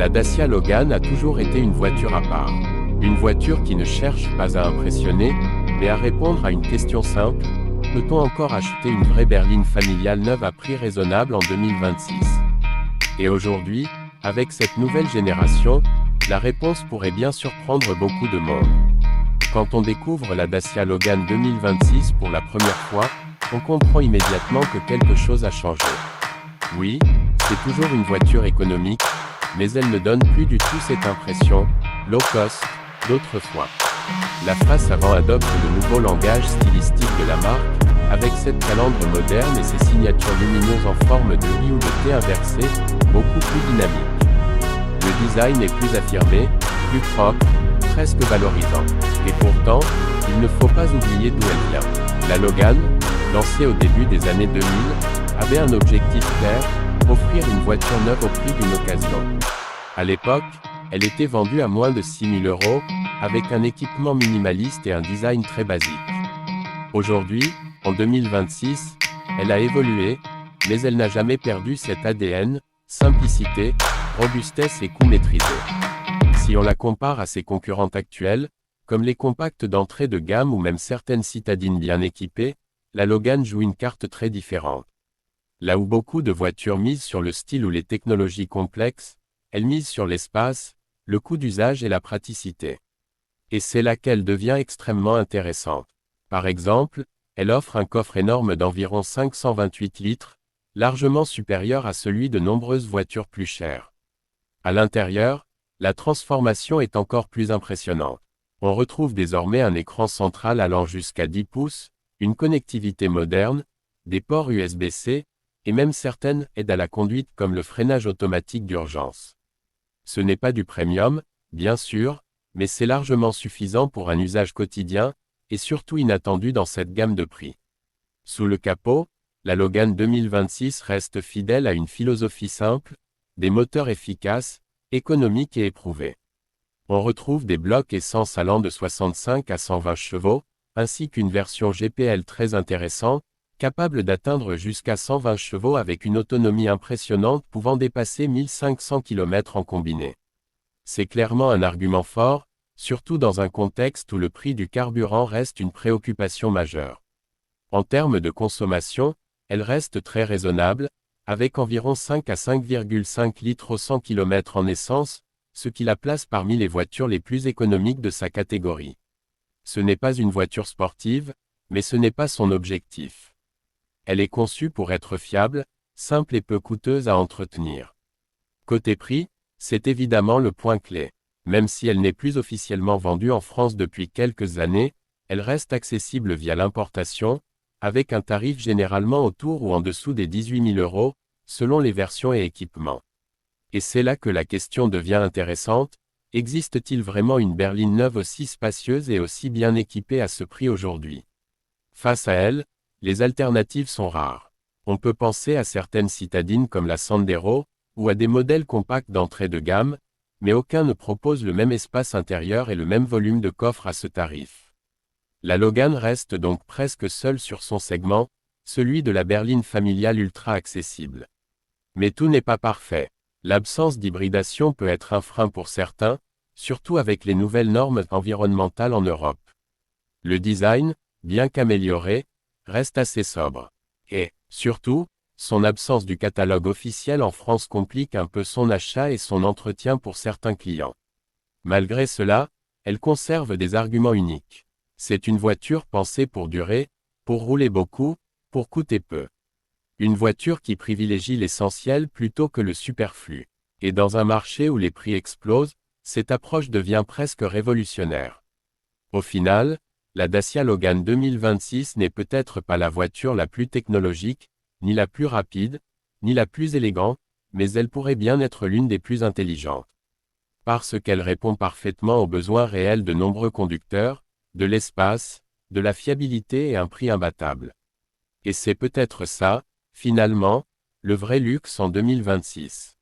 La Dacia Logan a toujours été une voiture à part. Une voiture qui ne cherche pas à impressionner, mais à répondre à une question simple: peut-on encore acheter une vraie berline familiale neuve à prix raisonnable en 2026? Et aujourd'hui, avec cette nouvelle génération, la réponse pourrait bien surprendre beaucoup de monde. Quand on découvre la Dacia Logan 2026 pour la première fois, on comprend immédiatement que quelque chose a changé. Oui, c'est toujours une voiture économique, mais elle ne donne plus du tout cette impression low cost d'autrefois. La face avant adopte le nouveau langage stylistique de la marque, avec cette calandre moderne et ses signatures lumineuses en forme de I ou de T inversé, beaucoup plus dynamique. Le design est plus affirmé, plus propre, presque valorisant. Et pourtant, il ne faut pas oublier d'où elle vient. La Logan, lancée au début des années 2000, avait un objectif clair: offrir une voiture neuve au prix d'une occasion. À l'époque, elle était vendue à moins de 6 000 €, avec un équipement minimaliste et un design très basique. Aujourd'hui, en 2026, elle a évolué, mais elle n'a jamais perdu cet ADN, simplicité, robustesse et coût maîtrisé. Si on la compare à ses concurrentes actuelles, comme les compacts d'entrée de gamme ou même certaines citadines bien équipées, la Logan joue une carte très différente. Là où beaucoup de voitures misent sur le style ou les technologies complexes, elle mise sur l'espace, le coût d'usage et la praticité. Et c'est là qu'elle devient extrêmement intéressante. Par exemple, elle offre un coffre énorme d'environ 528 litres, largement supérieur à celui de nombreuses voitures plus chères. À l'intérieur, la transformation est encore plus impressionnante. On retrouve désormais un écran central allant jusqu'à 10 pouces, une connectivité moderne, des ports USB-C, et même certaines aides à la conduite comme le freinage automatique d'urgence. Ce n'est pas du premium, bien sûr, mais c'est largement suffisant pour un usage quotidien, et surtout inattendu dans cette gamme de prix. Sous le capot, la Logan 2026 reste fidèle à une philosophie simple: des moteurs efficaces, économiques et éprouvés. On retrouve des blocs essence allant de 65 à 120 chevaux, ainsi qu'une version GPL très intéressante, capable d'atteindre jusqu'à 120 chevaux avec une autonomie impressionnante pouvant dépasser 1500 km en combiné. C'est clairement un argument fort, surtout dans un contexte où le prix du carburant reste une préoccupation majeure. En termes de consommation, elle reste très raisonnable, avec environ 5 à 5,5 litres au 100 km en essence, ce qui la place parmi les voitures les plus économiques de sa catégorie. Ce n'est pas une voiture sportive, mais ce n'est pas son objectif. Elle est conçue pour être fiable, simple et peu coûteuse à entretenir. Côté prix, c'est évidemment le point clé. Même si elle n'est plus officiellement vendue en France depuis quelques années, elle reste accessible via l'importation, avec un tarif généralement autour ou en dessous des 18 000 €, selon les versions et équipements. Et c'est là que la question devient intéressante: existe-t-il vraiment une berline neuve aussi spacieuse et aussi bien équipée à ce prix aujourd'hui? Face à elle, les alternatives sont rares. On peut penser à certaines citadines comme la Sandero, ou à des modèles compacts d'entrée de gamme, mais aucun ne propose le même espace intérieur et le même volume de coffre à ce tarif. La Logan reste donc presque seule sur son segment, celui de la berline familiale ultra accessible. Mais tout n'est pas parfait. L'absence d'hybridation peut être un frein pour certains, surtout avec les nouvelles normes environnementales en Europe. Le design, bien qu'amélioré, reste assez sobre. Et, surtout, son absence du catalogue officiel en France complique un peu son achat et son entretien pour certains clients. Malgré cela, elle conserve des arguments uniques. C'est une voiture pensée pour durer, pour rouler beaucoup, pour coûter peu. Une voiture qui privilégie l'essentiel plutôt que le superflu. Et dans un marché où les prix explosent, cette approche devient presque révolutionnaire. Au final, la Dacia Logan 2026 n'est peut-être pas la voiture la plus technologique, ni la plus rapide, ni la plus élégante, mais elle pourrait bien être l'une des plus intelligentes. Parce qu'elle répond parfaitement aux besoins réels de nombreux conducteurs, de l'espace, de la fiabilité et un prix imbattable. Et c'est peut-être ça, finalement, le vrai luxe en 2026.